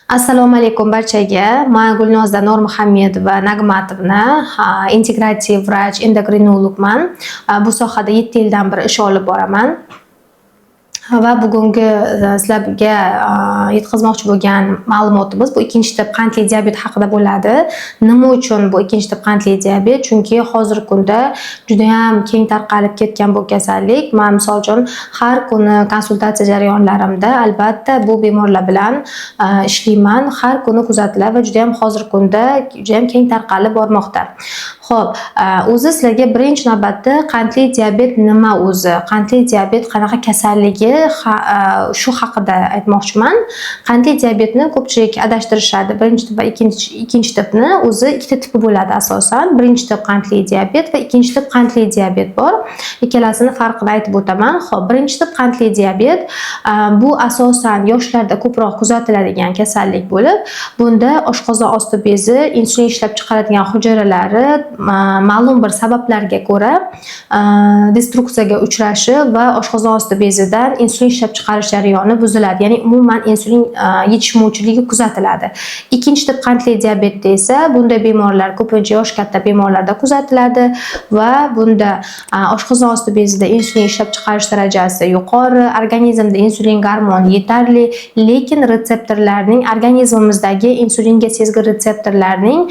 Assalomu alaykum barchaga. Men Gulnoza Nurmuhammedova Nagmatovna, integrativ vrach endokrinologman. Bu sohada 7 yildan beri ish olib boraman. Va bugungi sizlarga yetkazmoqchi bo'lgan ma'lumotimiz bu ikkinchi tip qandli diabet haqida bo'ladi. Nima uchun bu ikkinchi tip qandli diabet? Chunki hozirgi kunda juda ham keng tarqalib ketgan bu kasallik. Men misol uchun har kuni konsultatsiya jarayonlarimda albatta bu bemorlar bilan ishlayman. Har kuni kuzatiladi va juda ham hozirgi kunda juda ham keng tarqalib bormoqda. Xo'p, o'zi sizlarga birinchi navbatda qandli diabet nima o'zi? Qandli diabet qanaqa kasalligi shu haqida aytmoqchiman. Qandli diabetni ko'pchilik adashtirishadi. Birinchi tip va ikkinchi tipni o'zi ikkita tipi bo'ladi asosan. Birinchi tip qandli diabet va ikkinchi tip qandli diabet bor. Ikkalasini farqini aytib o'taman. Xo'p, birinchi tip qandli diabet bu asosan yoshlarda ko'proq kuzatiladigan kasallik bo'lib, bunda oshqozon osti bezi insulin ishlab chiqaradigan hujayralari ma'lum bir sabablarga ko'ra destruksiyaga uchrashi va oshqozon osti bezidan insulin ishlab chiqarish jarayoni buziladi. Ya'ni umuman insulin yetishmovchiligi kuzatiladi. Ikkinchi tip qandli diabetda esa bunday bemorlar ko'pincha yosh katta bemorlarda kuzatiladi va bunda oshqozon osti bezida insulin ishlab chiqarish darajasi yuqori, organizmda insulin gormoni yetarli, lekin retseptorlarning organizmimizdagi insulinga sezgir retseptorlarning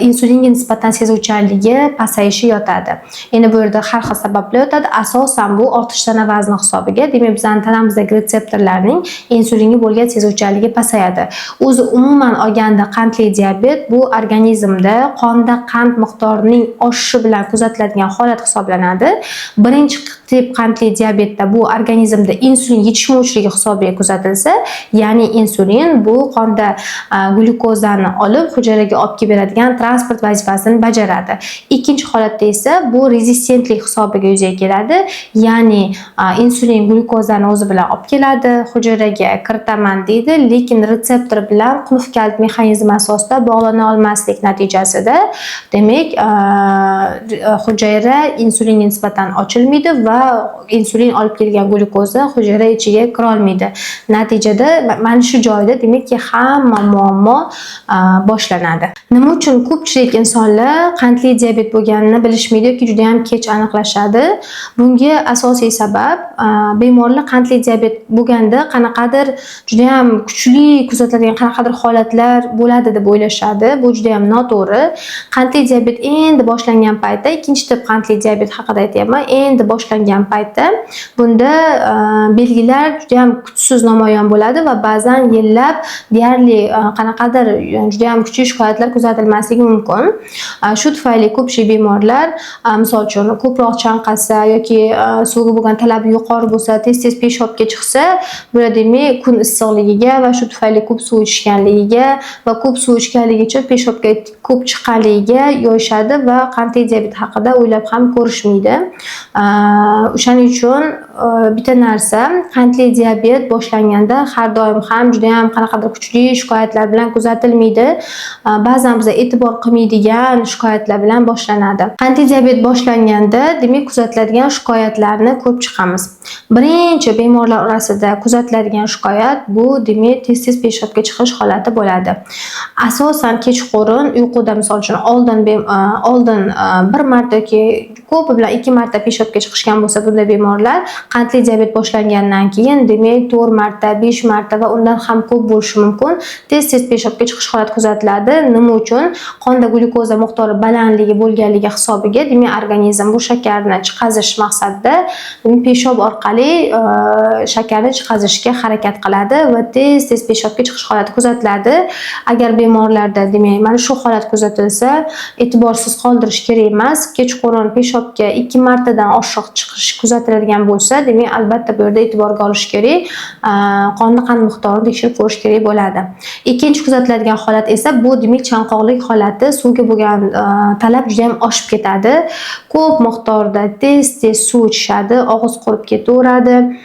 insulinga nisbatan sezuvchanligi pasayishi yotadi. Endi bu yerda har xil sabablar yotadi. Asosan bu ortish tana vazni hisobiga, demak bizning tanamizdagi retseptorlarning insulinga bo'lgan sezuvchanligi pasayadi. O'zi umuman olganda qandli diabet bu organizmda qonda qand miqdorining oshishi bilan kuzatiladigan holat hisoblanadi. Birinchi tip qandli diabetda bu organizmda insulin yetishmovchiligi hisobiga kuzatilsa, ya'ni insulin bu qonda glyukozani olib hujayraga olib kelib beradigan transport vazifasini bajaradi. Ikkinchi holatda esa bu rezistentlik hisobiga yuzaga keladi. Ya'ni insulin glyukozani o'zi bilan olib keladi, hujayraga kiritaman deydi, lekin retseptor bilan qulf kalit mexanizmi asosida bog'lana olmaslik natijasida demak hujayra insulinga nisbatan ochilmaydi va insulin olib kelgan glyukoza hujayra ichiga kira olmaydi. Natijada mana shu joyda demakki hamma muammo boshlanadi. Nima uchun ko'pchilik insonlar qandli diabet bo'lganini bilishmaydi yoki juda ham kech aniqlashadi? Bunga asosiy sabab bemorlar qandli diabet bo'lganda qanaqadir juda ham kuchli kuzatiladigan qanaqadir holatlar bo'ladi deb o'ylashadi. Bu juda ham noto'g'ri. Qandli diabet endi boshlangan paytda, ikkinchi tip qandli diabet haqida aytyapman, endi boshlangan paytda bunda belgilar juda ham kuchsiz namoyon bo'ladi va ba'zan yillab deyarli qanaqadir juda ham kuchli shikoyatlar kuzatilmasligi mumkin. Shu tufayli ko'pchilik bemorlar misol uchun ko'proq chanqasa yoki suvga bo'lgan talabi yuqori bo'lsa, tez-tez peshobga chiqsa, bu demak kun issiqligiga va shu tufayli ko'p suv ichganligiga va ko'p suv ichganligi uchun peshobga ko'p chiqqanligiga yo'yishadi va qandli diabet haqida o'ylab ham ko'rishmaydi. O'shaning uchun bitta narsa, qandli diabet boshlanganda har doim ham juda ham qanaqadir kuchli shikoyatlar bilan kuzatilmaydi. Ba'zan biz e'tibor qilmaydigan shikoyatlar bilan boshlanadi. Qandli diabet boshlanganda demak kuzatiladigan shikoyatlarni ko'rib chiqamiz. Birinchi bemorlar orasida kuzatiladigan shikoyat bu demak tez-tez peshobga chiqish holati bo'ladi. Asosan kechqurun uyquda misol uchun oldin bir marta yoki ko'pi bilan 2 marta peshobga chiqishgan bo'lsa, bunday bemorlar qandli diabet boshlangandan keyin demak 4 marta, 5 marta va undan ham ko'p bo'lishi mumkin. Tez-tez peshobga chiqish holati kuzatiladi. Nima uchun? Qonda glyukoza miqdori balandligi bo'lganligi hisobiga demak organizm bu shakarni chiqazish maqsadida peshob orqali shakarni chiqazishga harakat qiladi va tez-tez peshobga chiqish holati kuzatiladi. Agar bemorlarda demak mana shu holat kuzatilsa, e'tiborsiz qoldirish kerak emas. Kechqurun peshobga 2 martadan oshiq chiqish kuzatiladigan bo'lsa, demak albatta bu yerda e'tiborga olish kerak. Qonda qand miqdorini tekshirib ko'rish kerak bo'ladi. Ikkinchi kuzatiladigan holat esa bu demak chanqoqlik holati, suvga bo'lgan talab juda ham oshib ketadi. Ko'p miqdorda tez-tez suv ichishadi, og'iz qurib ketaveradi. beradi.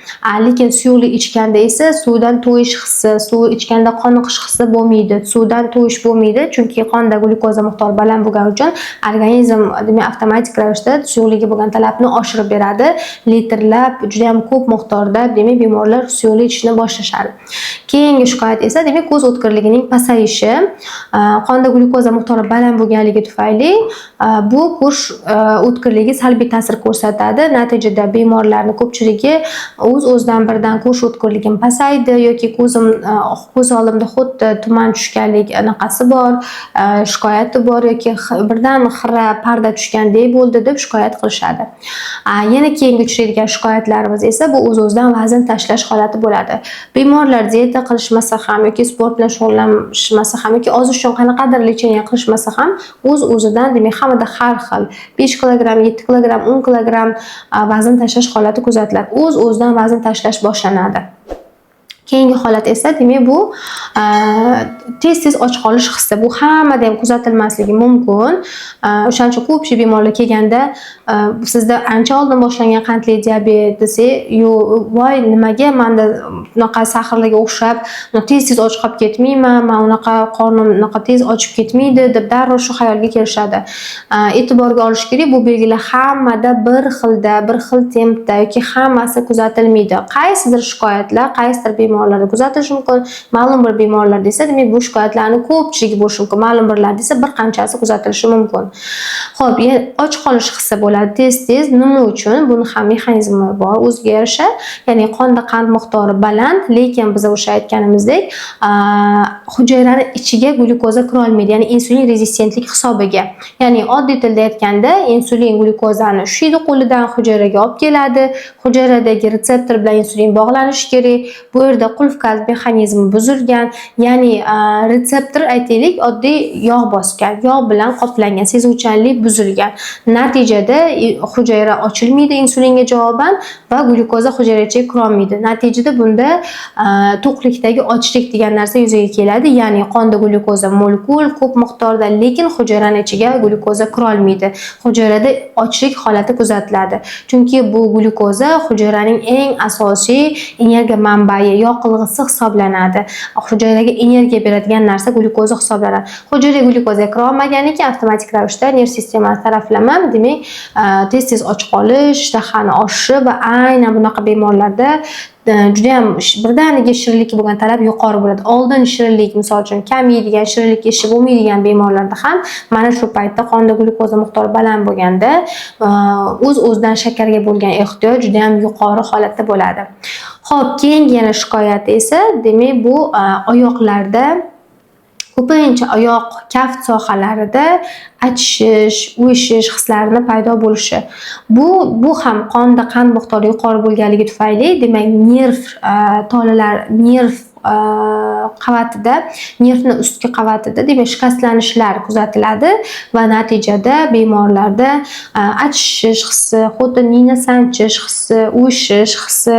Lekin suyuqlik ichganda esa suvdan to'yish hissi, suv ichganda qoniqish hissi bo'lmaydi. Suvdan to'yish bo'lmaydi, chunki qonda glyukoza miqdori baland bo'lgani uchun organizm demak avtomatik ravishda suyuqlikka bo'lgan talabni oshirib beradi. Litrlab, juda ham ko'p miqdorda demak bemorlar suyuqlik ichishni boshlashadi. Keyingi shikoyat esa demak ko'z o'tkirligining pasayishi. Qonda glyukoza miqdori baland bo'lganligi tufayli bu ko'z o'tkirligi salbiy ta'sir ko'rsatadi. Natijada bemorlarning ko'pchiligi o'z-o'zidan birdan ko'z o'tkirligim pasaydi yoki ko'z oldimda xuddi tuman tushganlik anaqasi bor, shikoyati bor yoki birdan xira parda tushgandek bo'ldi deb shikoyat qilishadi. Yana keyingi uchraydigan shikoyatlarimiz esa bu o'z-o'zidan vazn tashlash holati bo'ladi. Bemorlar dieta qilishmasa ham yoki sport bilan shug'ullanmasa ham yoki ozish uchun qanaqadir lecheniya qilishmasa ham o'z-o'zidan demak hammada har xil 5 kilogramm, 7 kilogramm, 10 kilogramm vazn tashlash holati kuzatiladi. O'z-o'zidan vazn tashlash boshlanadi. Keyingi holat esa demak bu tez-tez och qolish hissi. Bu hammada ham kuzatilmasligi mumkin. O'shaning uchun ko'pchilik bemorlar kelganda sizda ancha oldin boshlangan qandli diabet desa, voy nimaga menda bunaqa sahrlarga o'xshab tez-tez och qolib ketmayman, men unaqa qornim unaqa tez ochib ketmaydi deb darrov shu xayolga kelishadi. E'tiborga olish kerak, bu belgilar hammada bir xilda, bir xil tempda yoki hammasi kuzatilmaydi. Qaysidir shikoyatlar, qaysidir bemorlarda kuzatilishi mumkin. Ma'lum bir bemorlarda esa demak bu shikoyatlarning ko'pchiligi bo'lishi mumkin. Ma'lum birlarda esa bir qanchasi kuzatilishi mumkin. Xo'p, och qolish hissi bo'ladi tez-tez. Nima uchun? Buni ham mexanizmi bor o'ziga yarasha. Ya'ni qonda qand miqdori baland, lekin biz o'sha aytganimizdek, hujayraning ichiga glyukoza kira olmaydi, ya'ni insulin rezistentlik hisobiga. Ya'ni oddiy tilda aytganda, insulin glyukozani ushlaydi qo'lidan hujayraga olib keladi. Hujayradagi retseptor bilan insulin bog'lanishi kerak. Bu yerda qulf kalit mexanizmi buzilgan, ya'ni retseptor aytaylik oddiy yog' bosgan, yog' bilan qoplangan, sezuvchanlik buzilgan. Natijada hujayra ochilmaydi insulinga javoban va glyukoza hujayraga kira olmaydi. Natijada bunda to'qlikdagi ochlik degan narsa yuzaga keladi, ya'ni qonda glyukoza molekul ko'p miqdorda, lekin hujayraning ichiga glyukoza kira olmaydi. Hujayrada ochlik holati kuzatiladi. Chunki bu glyukoza hujayraning eng asosiy energiya manbai, yoqilg'isi hisoblanadi. Hujayraga energiya beradigan narsa glyukoza hisoblanadi. Hujayraga glyukoza kira olmaganidan keyin avtomatik ravishda nerv sistemasi taraflama demak tez-tez och qolish, ishtahani oshishi va aynan bunaqa bemorlarda juda ham birdaniga shirinlikka bo'lgan talab yuqori bo'ladi. Oldin shirinlik, misol uchun kam yeydigan, shirinlik yeyishi bo'lmaydigan bemorlarda ham mana shu paytda qonda glyukoza miqdori baland bo'lganda o'z-o'zidan shakarga bo'lgan ehtiyoj juda ham yuqori holatda bo'ladi. Xo'p, keyingi yana shikoyat esa demak bu oyoqlarda ko'pincha oyoq kaft sohalarida achishish, uyushish hislarini paydo bo'lishi. Bu ham qonda qand miqdori yuqori bo'lganligi tufayli, demak nerv tolalar, nerv qavatida, nervni ustki qavatida demak shikastlanishlar kuzatiladi va natijada bemorlarda achishish hissi, xuddi nina sanchish hissi, uyushish hissi,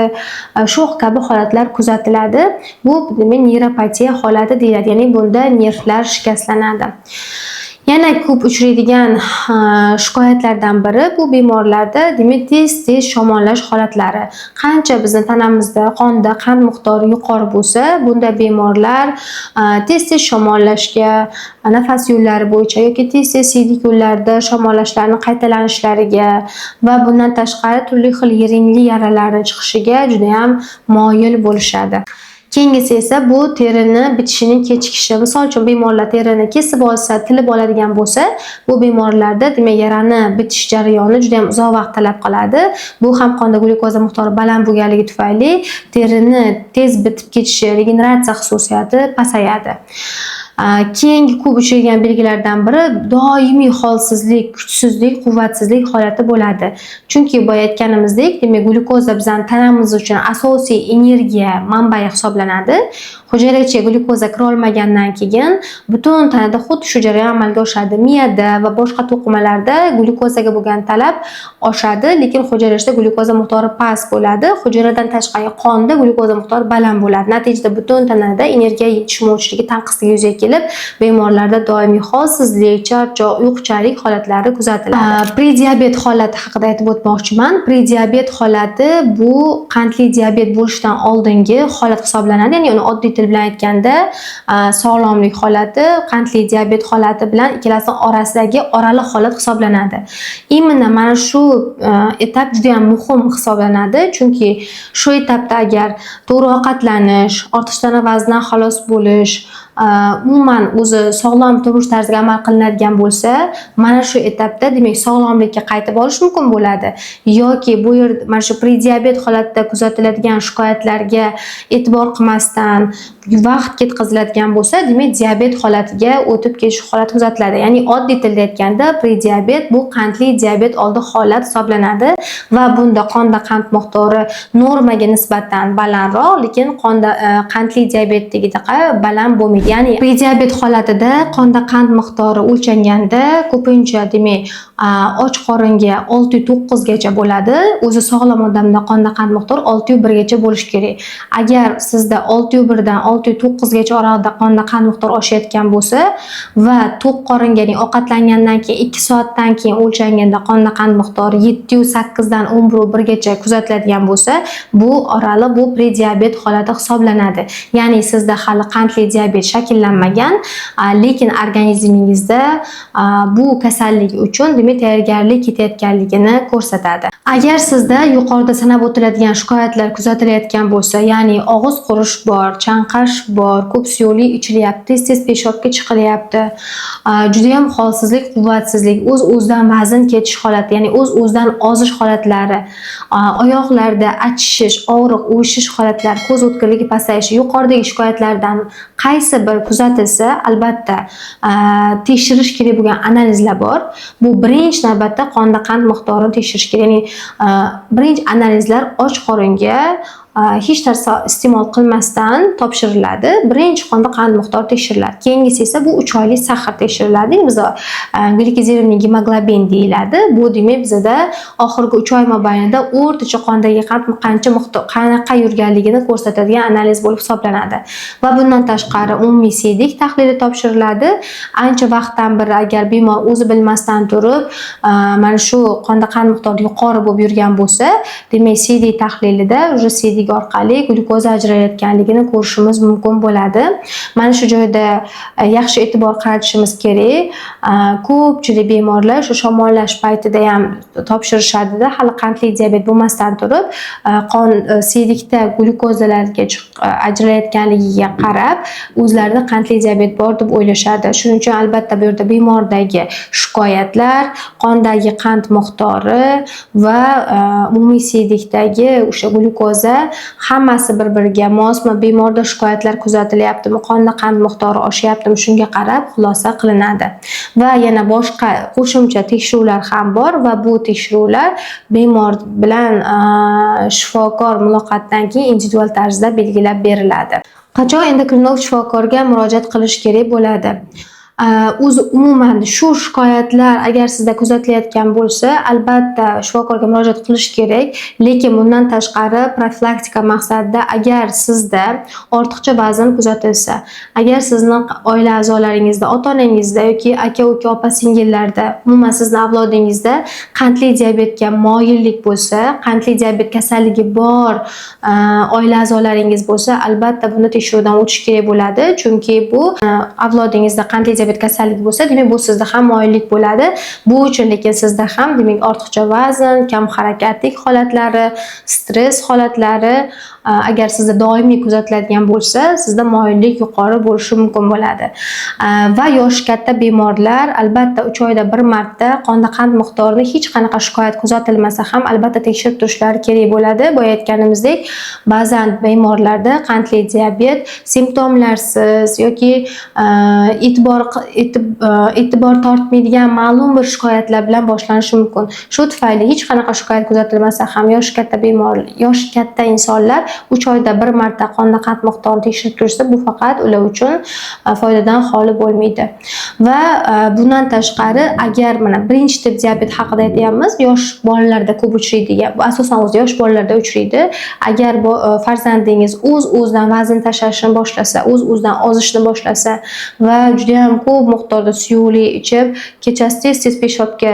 sho'x kabi holatlar kuzatiladi. Bu demak neyropatiya holati deyiladi, ya'ni bunda nervlar shikastlanadi. Yana ko'p uchraydigan shikoyatlardan biri bu bemorlarda demak tez-tez shamollash holatlari. Qancha bizning tanamizda qonda qand miqdori yuqori bo'lsa, bunda bemorlar tez-tez shamollashga, nafas yo'llari bo'yicha yoki tez-tez siydik yo'llarda shamollashlarning qaytalanishlariga va bundan tashqari turli xil yiringli yaralarning chiqishiga juda ham moyil bo'lishadi. Keyingisi esa bu terini bitishining kechikishi. Misol uchun bemorlar terini kesib olsa, tilib oladigan bo'lsa, bu bemorlarda demak yarani bitish jarayoni juda ham uzoq vaqt talab qiladi. Bu ham qonda glyukoza miqdori baland bo'lganligi tufayli terini tez bitib ketishi, regeneratsiya xususiyati pasayadi. Keyingi ko'p uchraydigan belgilardan biri doimiy holsizlik, kuchsizlik, quvvatsizlik holati bo'ladi. Chunki boya aytganimizdek, demak glyukoza bizning tanamiz uchun asosiy energiya manbai hisoblanadi. hujayracha glyukoza kira olmagandan keyin butun tanada xuddi shu jarayon amalga oshadi. Miyada va boshqa to'qimalarda glyukozaga bo'lgan talab oshadi, lekin hujayrachada glyukoza miqdori past bo'ladi. Hujayradan tashqari qonda glyukoza miqdori baland bo'ladi. Natijada butun tanada energiya yetishmovchiligi, tanqisligi yuzaga kelib, bemorlarda doimiy holsizlik, charchoq, uyquchanlik holatlari kuzatiladi. Prediabet holati haqida aytib o'tmoqchiman. Prediabet holati bu qandli diabet bo'lishidan oldingi holat hisoblanadi. Ya'ni uni oddiy til bilan aytganda, sog'lomlik holati qandli diabet holati bilan ikkalasi orasidagi oraliq holat hisoblanadi. Именно mana shu etap juda ham muhim hisoblanadi, chunki shu etapda agar to'g'ri ovqatlanish, ortiqcha tana vaznidan xalos bo'lish, umuman o'zi sog'lom turmush tarziga amal qilinadigan bo'lsa, mana shu etapda demak sog'lomlikka qaytib olish mumkin bo'ladi. Yoki bu yer mana shu prediabet holatida kuzatiladigan shikoyatlarga e'tibor qilmasdan vaqt ketkaziladigan bo'lsa, demak diabet holatiga o'tib ketish holati kuzatiladi. Ya'ni oddiy tilda aytganda prediabet bu qandli diabet oldi holat hisoblanadi va bunda qonda qand miqdori normaga nisbatan balandroq, lekin qonda qandli diabetdagidaqa baland bo'lmaydi. Ya'ni prediabet holatida qonda qand miqdori o'lchanganda ko'pincha demak och qoringa 6-9 gacha bo'ladi. O'zi sog'lom odamda qonda qand miqdori 6-1 gacha bo'lishi kerak. Agar sizda 6-1 dan 6-9 gacha oraliqda qonda qand miqdori oshayotgan bo'lsa va to'q qoringa, ya'ni ovqatlangandan keyin 2 soatdan keyin o'lchanganda qonda qand miqdori 7-8 dan 11-1 gacha kuzatiladigan bo'lsa, bu oraliq bu prediabet holati hisoblanadi. Ya'ni sizda hali qandli diabet shakllanmagan, lekin organizmingizda bu kasallik uchun demak tayyorgarlik ketayotganligini ko'rsatadi. Agar sizda yuqorida sanab o'tiladigan shikoyatlar kuzatilayotgan bo'lsa, ya'ni og'iz qurish bor, chanqash bor, ko'p suyuqlik ichilyapti, tez peshobga chiqilyapti, juda ham holsizlik, quvvatsizlik, o'z-o'zidan vazn ketish holati, ya'ni o'z-o'zidan ozish holatlari, oyoqlarda achishish, og'riq, uvishish holatlari, ko'z o'tkirligi pasayishi, yuqoridagi shikoyatlardan qaysi bir kuzatilsa, albatta tekshirish kerak bo'lgan analizlar bor. Bu birinchi navbatda qonda qand miqdorini tekshirish kerak. Ya'ni birinchi analizlar och qoringa hech narsa iste'mol qilmasdan topshiriladi. Birinchi qonda qand miqdori tekshiriladi. Keyingisi esa bu 3 oylik sahar tekshiriladi. Biz glikozirovniy gemoglobin deyiladi. Bu demak bizda oxirgi 3 oy mobaynida o'rtacha qondagi qand qancha miqdor qanaqa yurganligini ko'rsatadigan analiz bo'lib hisoblanadi. Va bundan tashqari umumiy siydik tahlili topshiriladi. Ancha vaqtdan beri agar bemor o'zi bilmasdan turib, mana shu qonda qand miqdori yuqori bo'lib yurgan bo'lsa, demak siydik tahlilida o'sha siydik orqali glyukoza ajrayotganligini ko'rishimiz mumkin bo'ladi. Mana shu joyda yaxshi e'tibor qaratishimiz kerak. Ko'pchilik bemorlar shu shamollash paytida ham topshirishadi-da, hali qandli diabet bo'lmasdan turib, qon siydikda glyukozalarga ajrayotganligiga qarab, o'zlarida qandli diabet bor deb o'ylashadi. Shuning uchun albatta bu yerda bemordagi shikoyatlar, qondagi qand miqdori va umumiy siydikdagi o'sha glyukoza hammasi bir-biriga mosmi, bemorda shikoyatlar kuzatilyaptimi, qonda qand miqdori oshyaptimi, shunga qarab xulosa qilinadi. Va yana boshqa qo'shimcha tekshiruvlar ham bor va bu tekshiruvlar bemor bilan shifokor muloqotdan keyin individual tarzda belgilab beriladi. Qachon endokrinolog shifokorga murojaat qilish kerak bo'ladi? O'zi umuman shu shikoyatlar agar sizda kuzatilayotgan bo'lsa, albatta shifokorga murojaat qilish kerak, lekin bundan tashqari profilaktika maqsadida agar sizda ortiqcha vazn kuzatilsa, agar sizning oila a'zolaringizda, ota-onangizda yoki aka-uka, opa-singillarda, umuman sizning avlodingizda qandli diabetga moyillik bo'lsa, qandli diabet kasalligi bor oila a'zolaringiz bo'lsa, albatta buni tekshiruvdan o'tish kerak bo'ladi, chunki bu avlodingizda qandli diabet kasalligi bo'lsa, demak bu sizda ham moyillik bo'ladi. Bu uchun lekin sizda ham demak ortiqcha vazn, kam harakatlik holatlari, stress holatlari agar sizda doimiy kuzatiladigan bo'lsa, sizda moyillik yuqori bo'lishi mumkin bo'ladi. Va yoshi katta bemorlar albatta 3 oyda bir marta qonda qand miqdorini hech qanaqa shikoyat kuzatilmasa ham albatta tekshirib turishlari kerak bo'ladi. Boya aytganimizdek, ba'zan bemorlarda qandli diabet simptomlarsiz yoki e'tibor tortmaydigan ma'lum bir shikoyatlar bilan boshlanishi mumkin. Shu tufayli hech qanaqa shikoyat kuzatilmasa ham yoshi katta insonlar 3 oyda bir marta qonda qand miqdorini tekshirib turishsa, bu faqat ular uchun foydadan xoli bo'lmaydi. Va bundan tashqari, agar mana birinchi tip diabet haqida aytyapmiz, yosh bolalarda ko'p uchraydigan, asosan o'zi yosh bolalarda uchraydi. Agar farzandingiz o'z-o'zidan vazn tashlashni boshlasa, o'z-o'zidan ozishni boshlasa va juda ham ko'p miqdorda suyuqlik ichib, kechasi tez-tez peshobga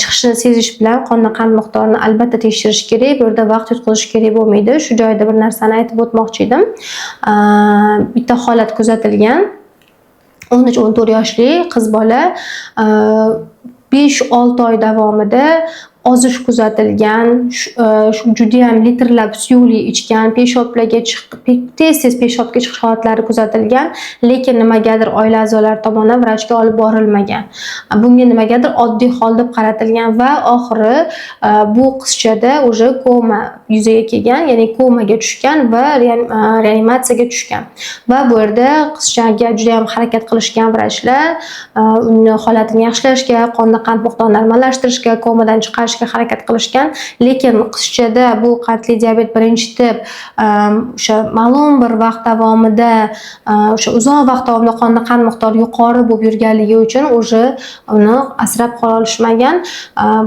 chiqishini sezish bilan qonda qand miqdorini albatta tekshirish kerak. Bu yerda vaqt yutqizish kerak bo'lmaydi. Shu joyda bir narsani aytib o'tmoqchi edim. Bitta holat kuzatilgan. 13-14 yoshli qiz bola 5-6 oy davomida ozish kuzatilgan, juda ham litrlab suyuqlik ichgan, peshoblarga chiqib, tez-tez peshobga chiqish holatlari kuzatilgan, lekin nimagadir oila a'zolari tomonidan vrachga olib borilmagan. Bunga nimagadir oddiy hol deb qaratilgan va oxiri bu qizchada o'sha koma yuzaga kelgan, ya'ni komaga tushgan va reanimatsiyaga tushgan. Va bu yerda qizchaga juda ham harakat qilishgan vrachlar, uni holatini yaxshilashga, qonda qand miqdorini normallashtirishga, komadan chiqarishga harakat qilishgan, lekin qizchada bu qandli diabet birinchi tip o'sha ma'lum bir vaqt davomida, o'sha uzoq vaqt davomida qonda qand miqdori yuqori bo'lib yurganligi uchun o'sha uni asrab qola olishmagan.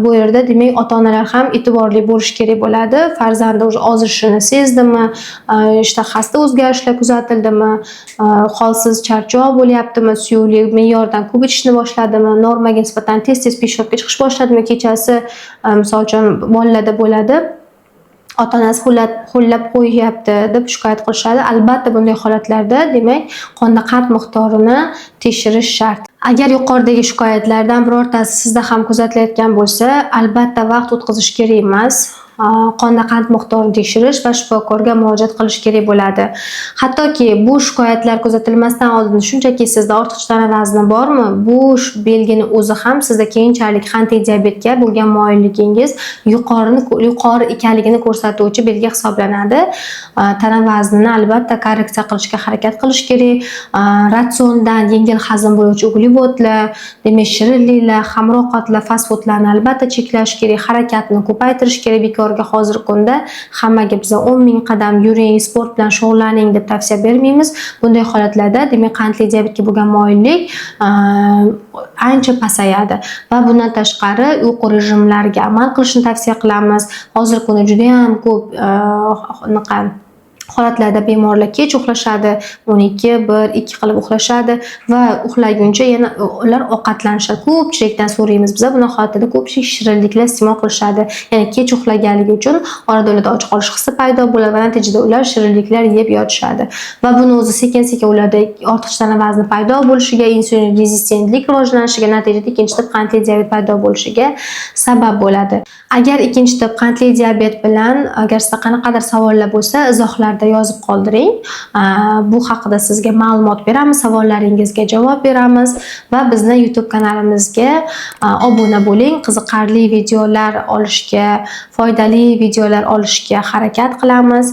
Bu yerda demak ota-onalar ham e'tiborli bo'lish kerak bo'ladi. Farzandi o'sha ozishini sezdimi, ishtahasida o'zgarishlar kuzatildimi, holsiz charchoq bo'lyaptimi, suyuqlik me'yordan ko'p ichishni boshladimi, normaga nisbatan tez-tez peshobga chiqish boshladimi, kechasi misol uchun bolalarda bo'ladi. Ota-onasi ho'llab qo'yyapti deb shikoyat qilishadi. Albatta bunday holatlarda demak qonda qand miqdorini tekshirish shart. Agar yuqoridagi shikoyatlardan birortasi sizda ham kuzatilayotgan bo'lsa, albatta vaqt o'tkazish kerak emas. Qonda qand miqdorini tekshirish va shifokorga murojaat qilish kerak bo'ladi. Hattoki bu shikoyatlar kuzatilmasdan oldin shunchaki sizda ortiqcha tana vazni bormi, bu belgini o'zi ham sizda keyinchalik qandli diabetga bo'lgan moyilligingiz yuqori ekanligini ko'rsatuvchi belgi hisoblanadi. Tana vaznini albatta korreksiya qilishga harakat qilish kerak. Ratsiondan yengil hazm bo'luvchi uglevodlar, demak shirinliklar, xamir ovqatlar, fast foodlarni albatta cheklash kerak, harakatni ko'paytirish kerak. Hozirgi kunda hammaga biz 10 000 qadam yuring, sport bilan shug'ullaning deb tavsiya bermaymiz. Bunday holatlarda demak qandli diabetga bo'lgan moyillik ancha pasayadi va bundan tashqari uyqu rejimlariga amal qilishni tavsiya qilamiz. Hozirgi kunda juda ham ko'p holatlarda bemorlar kech uxlashadi, 12, 1, 2 qilib uxlashadi va uxlaguncha yana ular ovqatlanishadi. Ko'pchilikdan so'raymiz biz, buni holatida ko'pchilik shirinliklar iste'mol qilishadi. Ya'ni kech uxlaganligi uchun orada ularda och qolish hissi paydo bo'ladi va natijada ular shirinliklar yeb yotishadi. Va buni o'zi sekin-sekin ularda ortiqcha tana vazni paydo bo'lishiga, insulin rezistentlik rivojlanishiga, natijada ikkinchi tip qandli diabet paydo bo'lishiga sabab bo'ladi. Agar ikkinchi tip qandli diabet bilan agar sizda qanaqadir savollar bo'lsa, izohlarda yozib qoldiring. Bu haqida sizga ma'lumot beramiz, savollaringizga javob beramiz va bizni YouTube kanalimizga obuna bo'ling. Qiziqarli videolar olishga, foydali videolar olishga harakat qilamiz.